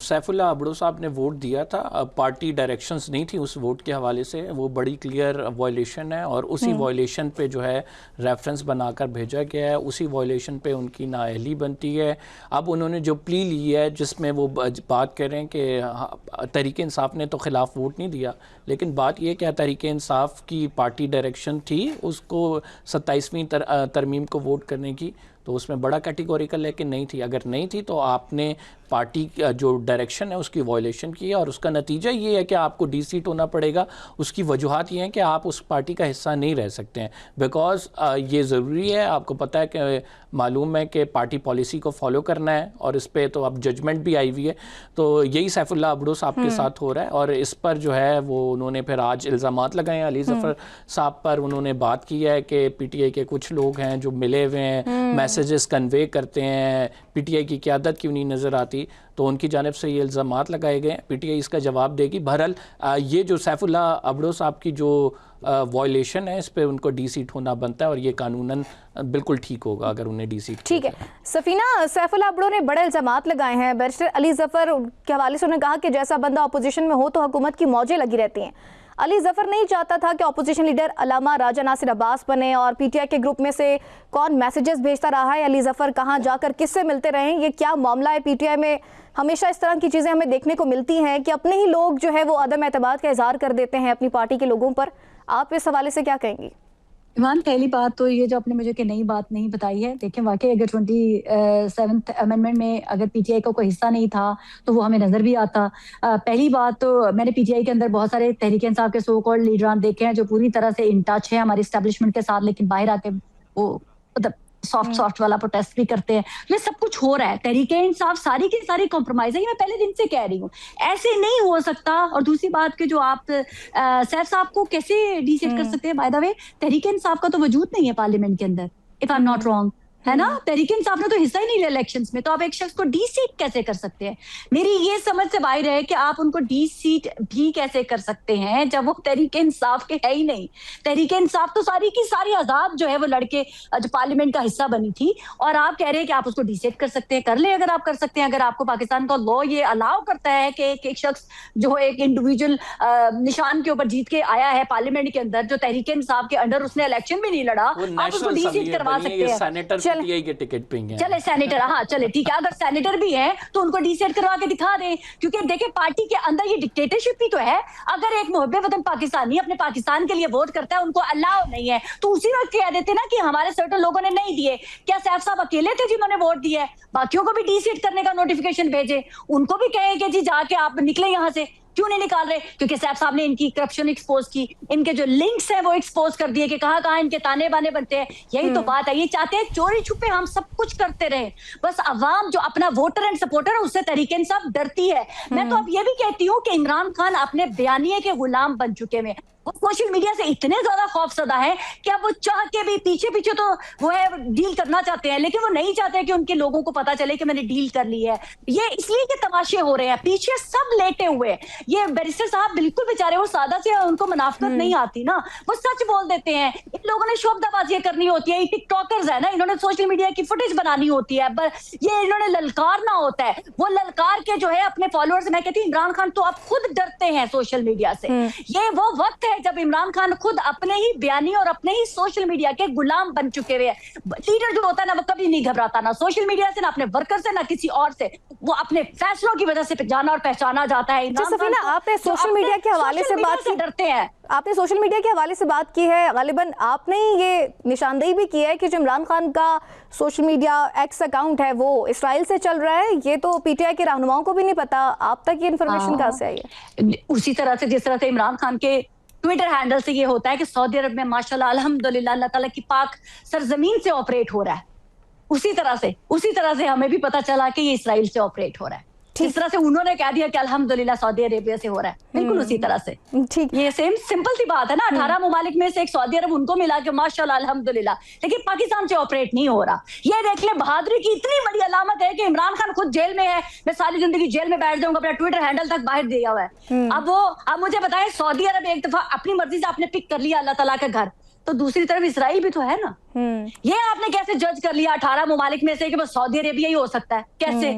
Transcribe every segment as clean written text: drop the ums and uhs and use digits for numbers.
سیف اللہ ابڑو صاحب نے ووٹ دیا تھا، پارٹی ڈائریکشنز نہیں تھی اس ووٹ کے حوالے سے، وہ بڑی کلیئر وائلیشن ہے اور اسی وائلیشن پہ جو ہے ریفرنس بنا کر بھیجا گیا ہے، اسی وائلیشن پہ ان کی نااہلی بنتی ہے۔ اب انہوں نے جو پلی لی ہے جس میں وہ بات کر رہے ہیں کہ تحریک انصاف نے تو خلاف ووٹ نہیں دیا، لیکن بات یہ کہ تحریک انصاف کی پارٹی ڈائریکشن تھی اس کو 27ویں ترمیم کو ووٹ کرنے کی، تو اس میں بڑا کیٹیگوریکل ہے کہ نہیں تھی۔ اگر نہیں تھی تو آپ نے پارٹی جو ڈائریکشن ہے اس کی وائلیشن کی ہے، اور اس کا نتیجہ یہ ہے کہ آپ کو ڈی سیٹ ہونا پڑے گا۔ اس کی وجوہات یہ ہیں کہ آپ اس پارٹی کا حصہ نہیں رہ سکتے ہیں، بیکاز یہ ضروری ہے، آپ کو پتہ ہے کہ معلوم ہے کہ پارٹی پالیسی کو فالو کرنا ہے، اور اس پہ تو اب ججمنٹ بھی آئی ہوئی ہے۔ تو یہی سیف اللہ ابڑو صاحب کے ساتھ ہو رہا ہے، اور اس پر جو ہے وہ انہوں نے پھر آج الزامات لگائے ہیں علی ظفر صاحب پر۔ انہوں نے بات کی ہے کہ پی ٹی آئی کے کچھ لوگ ہیں جو ملے ہوئے ہیں، میسیجز کنوے کرتے ہیں، پی ٹی آئی کی قیادت کیوں نہیں نظر آتی، تو ان کی جانب سے یہ الزامات لگائے گئے ہیں۔ پی ٹی آئی اس کا جواب دے گی۔ بہرحال یہ جو سیف اللہ ابڑو صاحب کی جو وائلیشن ہے اس پہ ان کو ڈی سیٹ ہونا بنتا ہے، اور یہ قانوناً بالکل ٹھیک ہوگا اگر انہیں ڈی سیٹ ٹھیک ہے۔ سفینہ، سیف اللہ ابڑو نے بڑے الزامات لگائے ہیں، بیرسٹر علی ظفر کے حوالے سے انہوں نے کہا کہ جیسا بندہ اپوزیشن میں ہو تو حکومت کی موجیں لگی رہتی ہیں۔ علی ظفر نہیں چاہتا تھا کہ اپوزیشن لیڈر علامہ راجہ ناصر عباس بنے، اور پی ٹی آئی کے گروپ میں سے کون میسیجز بھیجتا رہا ہے، علی ظفر کہاں جا کر کس سے ملتے رہے ہیں، یہ کیا معاملہ ہے؟ پی ٹی آئی میں ہمیشہ اس طرح کی چیزیں ہمیں دیکھنے کو ملتی ہیں کہ اپنے ہی لوگ جو ہے وہ عدم اعتماد کا اظہار کر دیتے ہیں اپنی پارٹی کے لوگوں پر۔ آپ اس حوالے سے کیا کہیں گی؟ ایمان، پہلی بات تو یہ جو آپ نے مجھے کہ نئی بات نہیں بتائی ہے، دیکھیں واقعی اگر 27th امینڈمنٹ میں اگر پی ٹی آئی کا کوئی حصہ نہیں تھا تو وہ ہمیں نظر بھی آتا۔ پہلی بات تو میں نے پی ٹی آئی کے اندر بہت سارے تحریک انصاف کے سو کالڈ لیڈران دیکھے ہیں جو پوری طرح سے ان ٹچ ہیں ہماری اسٹیبلشمنٹ کے ساتھ، لیکن باہر آ کے وہ سافٹ والا پروٹیسٹ بھی کرتے ہیں۔ یہ سب کچھ ہو رہا ہے، تحریک انصاف ساری کی ساری کمپرومائز ہے، یہ میں پہلے دن سے کہہ رہی ہوں، ایسے نہیں ہو سکتا۔ اور دوسری بات کہ جو آپ سیف صاحب کو کیسے ڈی سیٹ کر سکتے ہیں؟ بائی دا وے تحریک انصاف کا تو وجود نہیں ہے پارلیمنٹ کے اندر، if I am not wrong, ہے نا؟ تحریک انصاف نے تو حصہ ہی نہیں لیا الیکشنز میں، تو آپ ایک شخص کو ڈی سیٹ کیسے کر سکتے ہیں؟ میری یہ سمجھ سے باہر ہے کہ آپ ان کو ڈی سیٹ بھی کیسے کر سکتے ہیں جب وہ تحریک انصاف کے ہے ہی نہیں۔ تحریک انصاف تو ساری کی ساری آزاد جو ہے وہ لڑکے جو پارلیمنٹ کا حصہ بنی تھی، اور آپ کہہ رہے ہیں کہ آپ اس کو ڈی سیٹ کر سکتے ہیں۔ کر لیں اگر آپ کر سکتے ہیں، اگر آپ کو پاکستان کا لا یہ الاؤ کرتا ہے کہ ایک شخص جو ایک انڈیویجول نشان کے اوپر جیت کے آیا ہے پارلیمنٹ کے اندر، جو تحریک انصاف کے انڈر اس نے الیکشن بھی نہیں لڑا، آپ اس کو ڈی سیٹ کروا سکتے ہیں۔ چلے سینیٹر، ہاں چلے ٹھیک ہے، اگر سینیٹر بھی ہیں تو ان کو ڈی سیٹ کروا کے دکھا دیں، کیونکہ دیکھیں پارٹی کے اندر یہ ڈکٹیٹرشپ ہی تو ہے۔ اگر ایک محب وطن پاکستانی اپنے پاکستان کے لیے ووٹ کرتا ہے، ان کو الاؤ نہیں ہے، تو اسی وقت کہہ دیتے نا کہ ہمارے سرٹن لوگوں نے نہیں دیے۔ کیا سیف صاحب اکیلے تھے جنہوں نے ووٹ دیا ہے؟ باقیوں کو بھی ڈی سیٹ کرنے کا نوٹیفیکیشن بھیجے، ان کو بھی کہیں کہ جی جا کے آپ نکلیں یہاں سے۔ کیوں نہیں نکال رہے؟ کیونکہ سیف صاحب نے ان کی کرپشن ایکسپوز کی، ان کے جو لنکس ہیں وہ ایکسپوز کر دیے کہ کہاں کہاں ان کے تانے بانے بنتے ہیں۔ یہی تو بات ہے، یہ چاہتے ہیں چوری چھپے ہم سب کچھ کرتے رہے، بس عوام جو اپنا ووٹر اینڈ سپورٹر ہے اس سے تحریک انصاف ڈرتی ہے۔ میں تو اب یہ بھی کہتی ہوں کہ عمران خان اپنے بیانیے کے غلام بن چکے ہیں، وہ سوشل میڈیا سے اتنے زیادہ خوف زدہ ہیں کہ اب وہ چاہ کے بھی پیچھے پیچھے تو وہ ہے ڈیل کرنا چاہتے ہیں، لیکن وہ نہیں چاہتے کہ ان کے لوگوں کو پتا چلے کہ میں نے ڈیل کر لی ہے۔ یہ اس لیے کہ تماشے ہو رہے ہیں، پیچھے سب لیٹے ہوئے۔ یہ بیرسٹر صاحب بالکل بیچارے وہ سادہ سے ان کو منافقت نہیں آتی نا، وہ سچ بول دیتے ہیں۔ ان لوگوں نے شوبدہ بازیاں کرنی ہوتی ہے، ٹک ٹاکرز ہے نا، انہوں نے سوشل میڈیا کی فوٹیج بنانی ہوتی ہے، یہ انہوں نے للکارنا ہوتا ہے، وہ للکار کے جو ہے اپنے فالوورز۔ میں کہتی ہوں عمران خان تو اب خود ڈرتے ہیں سوشل میڈیا سے۔ یہ وہ وقت ہے جب عمران خان خود اپنے ہی بیانی اور اپنے ہی سوشل میڈیا کے غلام بن چکے ہوئے ہیں۔ لیڈر جو ہوتا ہے نا وہ کبھی نہیں گھبراتا، نہ سوشل میڈیا سے، نہ اپنے ورکر سے، نہ کسی اور سے، وہ اپنے فیصلوں کی وجہ سے جانا اور پہچانا جاتا ہے۔ سفینہ، آپ نے سوشل میڈیا کے حوالے سے بات کی، ڈرتے ہیں، آپ نے سوشل میڈیا کے حوالے سے بات کی ہے، غالباً آپ نے یہ نشاندہی بھی کی ہے کہ جو عمران خان کا سوشل میڈیا ایکس اکاؤنٹ ہے وہ اسرائیل سے چل رہا ہے، یہ تو پی ٹی آئی کے رہنماؤں کو بھی نہیں پتا، آپ تک یہ انفارمیشن کہاں سے آئی ہے؟ اسی طرح سے جس طرح سے عمران خان کے ٹویٹر ہینڈل سے یہ ہوتا ہے کہ سعودی عرب میں ماشاءاللہ الحمدللہ اللہ تعالیٰ کی پاک سرزمین سے آپریٹ ہو رہا ہے، اسی طرح سے ہمیں بھی پتا چلا کہ یہ اسرائیل سے آپریٹ ہو رہا ہے، جس طرح سے انہوں نے کہہ دیا کہ الحمدللہ سعودی عربیہ سے ہو رہا ہے، بالکل اسی طرح سے۔ یہ سمپل سی بات ہے نا، 18 ممالک میں سے ایک سعودی عرب ان کو ملا کہ ماشاءاللہ الحمدللہ، لیکن پاکستان سے آپریٹ نہیں ہو رہا۔ یہ دیکھ لیں بہادری کی اتنی بڑی علامت ہے کہ عمران خان خود جیل میں ہے، میں ساری زندگی جیل میں بیٹھ جاؤں گا، اپنا ٹویٹر ہینڈل تک باہر دیا ہوا ہے۔ اب مجھے بتائیں، سعودی عرب ایک دفعہ اپنی مرضی سے آپ نے پک کر لیا اللہ تعالیٰ کا گھر، تو دوسری طرف اسرائیل بھی تو ہے نا۔ یہ آپ نے کیسے جج کر لیا 18 ممالک میں سے کہ بس سعودی عربیہ ہی ہو سکتا ہے؟ کیسے؟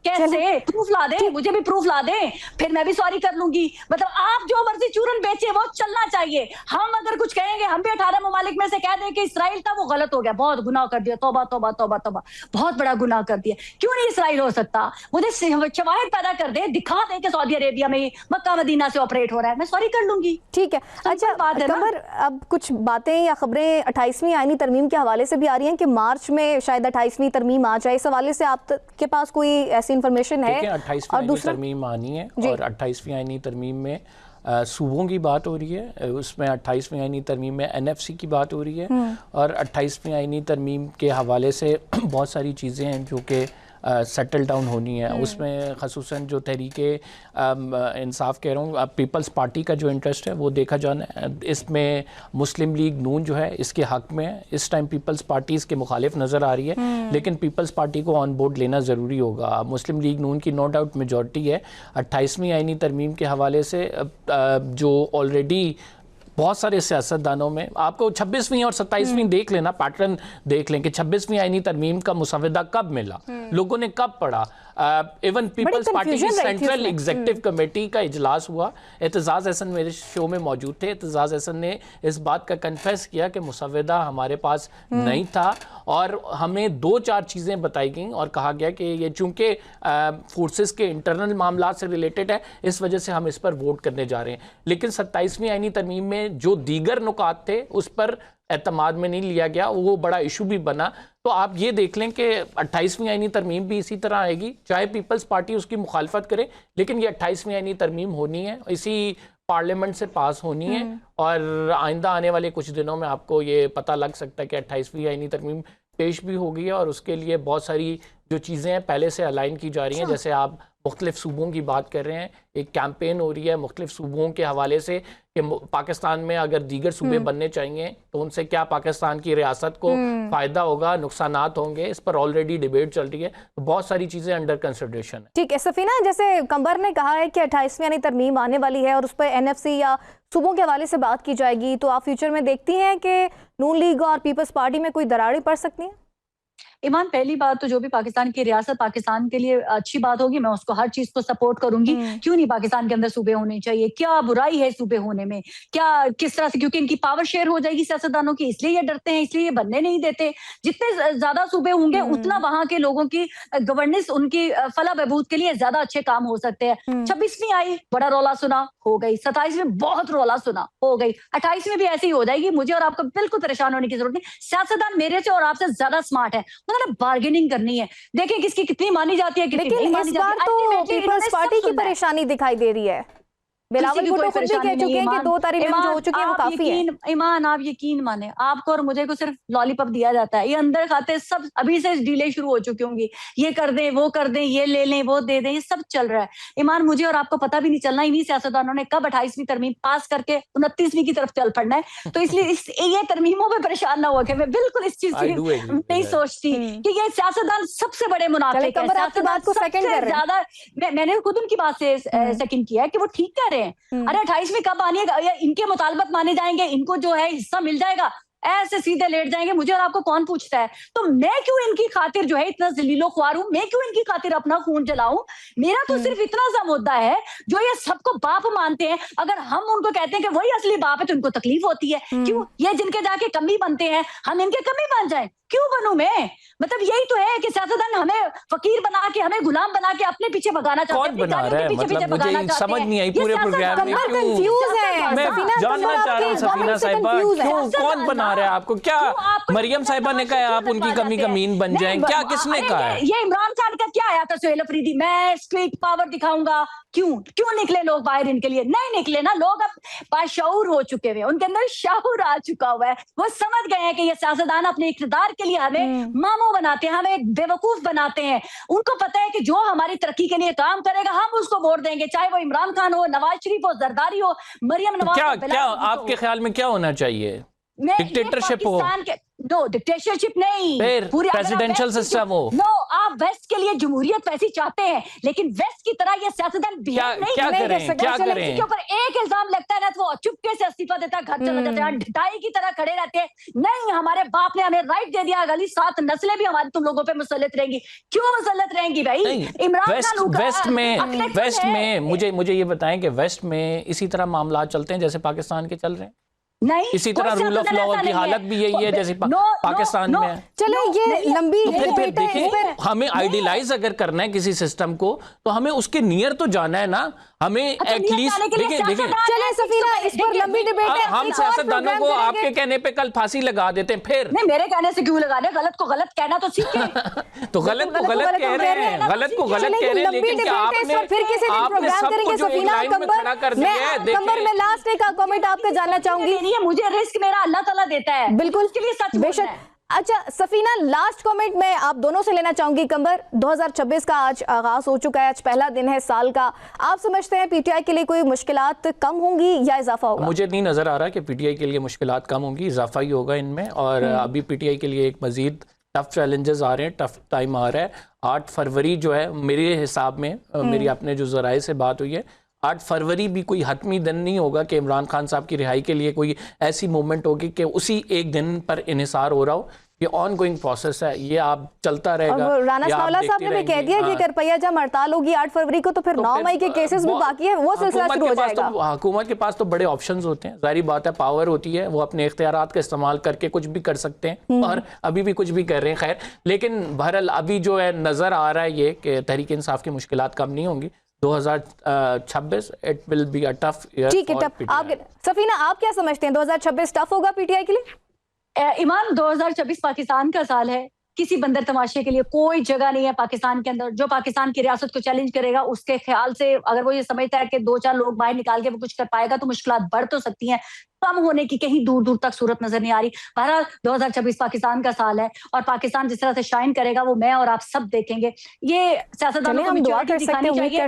कैसे प्रूफ ला दे, मुझे भी प्रूफ ला दे, फिर मैं भी सॉरी कर लूंगी। मतलब आप जो मर्जी चूरन बेचे वो चलना चाहिए। हम अगर कुछ कहेंगे, हम भी 18 ममालिक में से कह दें कि इसराइल था वो गलत हो गया, बहुत गुनाह कर दिया, तौबा तौबा तौबा तौबा, बहुत बड़ा गुनाह कर दिया, क्यों नहीं इसराइल हो सकता? मुझे शवाहिद पैदा कर दे, दिखा दे कि सऊदी अरेबिया में मक्का मदीना से ऑपरेट हो रहा है, मैं सॉरी कर लूंगी। ठीक है। अच्छा कमर, अब कुछ बातें या खबरें 28वीं आईनी तरमीम के हवाले से भी आ रही हैं कि मार्च में शायद 28वीं तरमीम आ जाए। इस हवाले से आपके पास कोई ऐसी इन्फॉर्मेशन है? 28वीं आईनी तरमीम आनी है और 28वीं आईनी तरमीम में सूबों की बात हो रही है, उसमें 28वीं आईनी तरमीम में NFC की बात हो रही है और 28वीं आईनी तरमीम के हवाले से बहुत सारी चीज़ें हैं जो कि सेटल डाउन होनी है। उसमें ख़ुसूसन जो तहरीके इंसाफ कह रहा हूँ, पीपल्स पार्टी का जो इंटरेस्ट है वो देखा जाना है। इसमें मुस्लिम लीग नून जो है इसके हक़ में है। इस टाइम पीपल्स पार्टी इसके मुखालिफ नज़र आ रही है, लेकिन पीपल्स पार्टी को ऑन बोर्ड लेना ज़रूरी होगा। मुस्लिम लीग नून की नो डाउट मेजॉरिटी है। 28वीं आईनी तरमीम के हवाले से जो ऑलरेडी बहुत सारे सियासतदानों में, आपको 26वीं और 27वीं देख लेना, पैटर्न देख लें कि 26वीं आईनी तरमीम का मुसवदा कब मिला, लोगों ने कब पढ़ा। इवन पीपल्स पार्टी की सेंट्रल एग्जीक्यूटिव कमेटी का इजलास हुआ, एतजाज़ हसन मेरे शो में मौजूद थे। एतजाज़ हसन ने इस बात का कन्फेस किया कि मुसवदा हमारे पास नहीं था और हमें 2-4 चीज़ें बताई गई और कहा गया कि ये चूँकि फोर्सेस के इंटरनल मामला से रिलेटेड है, इस वजह से हम इस पर वोट करने जा रहे हैं। लेकिन 27वीं आईनी तरमीम में जो दीगर नुकात थे उस पर एतमाद में नहीं लिया गया, वो बड़ा इशू भी बना। तो आप ये देख लें कि 28वीं आईनी तरमीम भी इसी तरह आएगी, चाहे पीपल्स पार्टी उसकी मुखालफत करे, लेकिन ये 28वीं आईनी तरमीम होनी है, इसी पार्लियामेंट से पास होनी है और आइंदा आने वाले कुछ दिनों में आपको ये पता लग सकता है कि 28वीं आईनी तरमीम पेश भी हो गई है और उसके लिए बहुत सारी जो चीज़ें हैं पहले से अलाइन की जा रही हैं। जैसे आप मुख्तलिफ सूबों की बात कर रहे हैं, एक कैंपेन हो रही है मुख्तलिफ सूबों के हवाले से कि पाकिस्तान में अगर दीगर सूबे बनने चाहिए तो उनसे क्या पाकिस्तान की रियासत को फ़ायदा होगा, नुकसानात होंगे, इस पर ऑलरेडी डिबेट चल रही है। तो बहुत सारी चीज़ें अंडर कंसिडरेशन है। ठीक है सफीना, जैसे कंबर ने कहा है कि 28वीं यानी तरमीम आने वाली है और उस पर NFC या सूबों के हवाले से बात की जाएगी, तो आप फ्यूचर में देखती हैं कि नून लीग और पीपल्स पार्टी में कोई दरारें पड़ सकती हैं? ईमान, पहली बात तो जो भी पाकिस्तान की रियासत पाकिस्तान के लिए अच्छी बात होगी, मैं उसको हर चीज को सपोर्ट करूंगी। क्यों नहीं पाकिस्तान के अंदर सूबे होने चाहिए, क्या बुराई है सूबे होने में, क्या किस तरह से, क्योंकि इनकी पावर शेयर हो जाएगी सियासतदानों की, इसलिए ये डरते हैं, इसलिए ये बनने नहीं देते। जितने ज्यादा सूबे होंगे उतना वहां के लोगों की गवर्नेंस, उनकी फला बहबूद के लिए ज्यादा अच्छे काम हो सकते हैं। 26वीं आई, बड़ा रौला सुना, हो गई। 27वीं बहुत रौला सुना, हो गई। 28वीं भी ऐसी ही हो जाएगी। मुझे और आपको बिल्कुल परेशान होने की जरूरत नहीं। सियासतदान मेरे से और आपसे ज्यादा स्मार्ट है, बार्गेनिंग करनी है, देखिए किसकी कितनी मानी जाती है, कितनी नहीं मानी जाती है। तो पीपल्स पार्टी की परेशानी दिखाई दे रही है। बिलावल भुट्टो खुद भी कह चुके हैं कि 2 तारीख जो हो चुकी है वो काफी है। ईमान, आप यकीन माने, आपको और मुझे को सिर्फ लॉलीपॉप दिया जाता है, ये अंदर खाते सब अभी से डीले शुरू हो चुकी होंगी, ये कर दें, वो कर दें, ये ले लें, वो दे दें, ये सब चल रहा है। ईमान, मुझे और आपको पता भी नहीं चलना इन्हीं सियासतदानों ने कब 28वीं तरमीम पास करके 29वीं की तरफ चल पड़ना है। तो इसलिए ये तरमीमों पे परेशान ना हो के मैं बिल्कुल इस चीज की नहीं सोचती कि ये सियासतदान सबसे बड़े मुनाफिक हैं। ज्यादा मैंने खुद उनकी बात से सेकंड किया है कि वो ठीक कह रहे हैं। अरे 28वीं कब आनी है, इनके मुतालबत माने जाएंगे, इनको जो है हिस्सा मिल जाएगा, ऐसे सीधे लेट जाएंगे। मुझे और आपको कौन पूछता है? तो मैं क्यों इनकी खातिर जो है इतना जलीलो ख्वार हूं, मैं क्यों इनकी खातिर अपना खून जलाऊं? मेरा तो सिर्फ इतना सा मुद्दा है, जो ये सबको बाप मानते हैं, अगर हम उनको कहते हैं कि वही असली बाप है तो उनको तकलीफ होती है। क्यों ये जिनके जाके कमी बनते हैं, हम इनके कमी बन जाए? क्यों बनूं मैं? मतलब यही तो है कि सियासतदान हमें फकीर बना के, हमें गुलाम बना के अपने पीछे भगाना चाहते हैं, बना रहा है। मतलब मुझे समझ नहीं आई पूरे प्रोग्राम में क्यों, मैं जानना चाह रहा हूँ सफीना साहिबा, क्यों कौन बना रहा है आपको? क्या मरियम साहिबा ने कहा आप उनकी कमी कमीन बन जाएं? क्या किसने कहा है? ये इमरान खान का क्या आया था सुहेल अफरीदी, मैं स्ट्रीट पावर दिखाऊंगा। क्यों निकले लोग बाहर इनके लिए? नहीं निकले ना, लोग अब बाशऊर हो चुके हुए, उनके अंदर शाऊर आ चुका हुआ है। वो समझ गए हैं कि ये सियासतदान अपने इख्तिदार के लिए हमें मामू बनाते हैं, हमें बेवकूफ बनाते हैं। उनको पता है कि जो हमारी तरक्की के लिए काम करेगा हम उसको वोट देंगे, चाहे वो इमरान खान हो, नवाज शरीफ हो, जरदारी हो, मरियम नवाज हो। क्या आपके ख्याल में क्या होना चाहिए? डिक्टेटरशिप हो? नो डिक्टेटरशिप नहीं, फिर प्रेसिडेंशियल सिस्टम हो। नो, आप वेस्ट के लिए जमहूरियत वैसी चाहते हैं, लेकिन वेस्ट की तरह ये सियासतदान बिहेव नहीं क्या कर करें, क्या करें? के ऊपर एक इल्जाम लगता है ना तो वो चुपके से इस्तीफा देता है, घर चला जाता है, ढिठाई की तरह खड़े रहते हैं। नहीं, हमारे बाप ने हमें राइट दे दिया, अगली 7 नस्लें भी हमारी तुम लोगों पे मुसल्लत रहेंगी। क्यों मुसल्लत रहेंगी भाई? इमरान खान वेस्ट में मुझे ये बताएं कि वेस्ट में इसी तरह मामला चलते हैं जैसे पाकिस्तान के चल रहे हैं? नहीं, इसी तरह रूल ऑफ लॉ की हालत भी यही है जैसे पाकिस्तान में है। चलो ये लंबी फिर देखिए, हमें आइडियलाइज अगर करना है किसी सिस्टम को तो हमें उसके नियर तो जाना है ना, हमें एटलीस्ट देखिए चले सफीना, इस पर लंबी डिबेट है। हम सियासतदानों को आपके कहने पे कल फांसी लगा देते हैं, फिर नहीं, मेरे कहने से क्यों लगा रहे? गलत को गलत कहना तो सीखे। तो गलत को गलत कह रहे हैं, गलत को गलत कह रहे हैं, लेकिन क्या आपने फिर किसी दिन प्रोग्राम करेंगे सफीना। कंबर मैं लास्ट एक कमेंट आपका जानना चाहूंगी। मुझे रिस्क मेरा अल्लाह ताला देता है, बिल्कुल उसके लिए सच बेशक। अच्छा सफीना, लास्ट कमेंट मैं आप दोनों से लेना चाहूंगी। कंबर, 2026 का आज आगाज हो चुका है, आज पहला दिन है साल का। आप समझते हैं पीटीआई के लिए कोई मुश्किलात कम होंगी या इजाफा होगा? मुझे नहीं नजर आ रहा कि पीटीआई के लिए मुश्किलात कम होंगी, इजाफा ही होगा इनमें। और अभी पीटीआई के लिए एक मजीद टफ चैलेंजेस आ रहे हैं, टफ टाइम आ रहा है। 8 फरवरी जो है मेरे हिसाब में, मेरी अपने जो ज़राए से बात हुई है, 8 फरवरी भी कोई हतमी दिन नहीं होगा कि इमरान खान साहब की रिहाई के लिए कोई ऐसी मूवमेंट होगी कि उसी एक दिन पर इन्हिसार हो रहा हो। ये ऑन गोइंग प्रोसेस है, ये आप चलता रहेगा। और राना सावला साहब ने भी कह दिया कि अगर पैया जब हड़ताल होगी 8 फरवरी को तो फिर 9 मई के केसेस भी बाकी है, वो सिलसिला शुरू हो जाएगा। हुकूमत के पास तो बड़े ऑप्शंस होते हैं, जाहिर बात है, पावर होती है, वो अपने इख्तियारात का इस्तेमाल करके कुछ भी कर सकते हैं और अभी भी कुछ भी कर रहे हैं। खैर, लेकिन बहरहाल अभी जो है नजर आ रहा है ये कि तहरीक इंसाफ की मुश्किलात कम नहीं होंगी। 2026 it will be a tough year. ठीक है, टफ। सफीना, आप क्या समझते हैं, 2026 टफ होगा पीटीआई के लिए? ईमान, 2026 पाकिस्तान का साल है, किसी बंदर तमाशे के लिए कोई जगह नहीं है पाकिस्तान के अंदर। जो पाकिस्तान की रियासत को चैलेंज करेगा उसके ख्याल से अगर वो ये समझता है कि 2-4 लोग बाहर निकाल के वो कुछ कर पाएगा तो मुश्किलात बढ़ तो सकती हैं, कम होने की कहीं दूर दूर तक सूरत नजर नहीं आ रही। बहरहाल 2026 पाकिस्तान का साल है और पाकिस्तान जिस तरह से शाइन करेगा वो मैं और आप सब देखेंगे। ये सियासतदानों को मैच्योरिटी दिखानी चाहिए,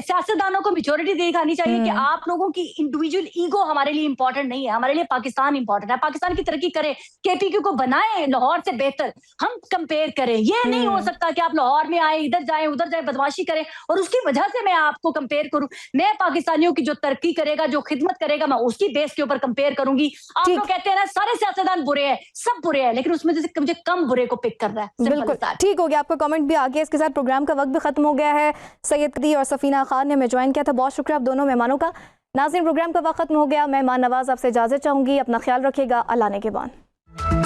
सियासतदानों को मैच्योरिटी दिखानी चाहिए कि आप लोगों की इंडिविजुअल ईगो हमारे लिए इंपॉर्टेंट नहीं है, हमारे लिए पाकिस्तान इंपॉर्टेंट है। पाकिस्तान की तरक्की करे, केपीक्यू को बनाए लाहौर से बेहतर, हम कंपेयर करें। ये नहीं हो सकता कि आप लाहौर में आए, इधर जाए उधर जाए, बदमाशी करें और उसकी वजह से मैं आपको कंपेयर करूं। मैं पाकिस्तानियों की जो तरक्की करेगा, जो खिदमत करेगा, मैं उसकी बेस के ऊपर कंपेयर करूंगी। आप लोग कहते हैं ना सारे सियासतदान बुरे हैं, सब बुरे हैं, लेकिन उसमें जैसे मुझे कम बुरे को पिक करना है। बिल्कुल ठीक हो गया, आपका कमेंट भी आ गया। इसके साथ प्रोग्राम का वक्त भी खत्म हो गया है। सैयद कदी और सफीना खान ने हमें ज्वाइन किया था, बहुत शुक्रिया आप दोनों मेहमानों का। नाज़रीन, प्रोग्राम का वक्त खत्म हो गया, मैं मान नवाज आपसे इजाजत चाहूंगी। अपना ख्याल रखिएगा, अल्लाह ने के बाद।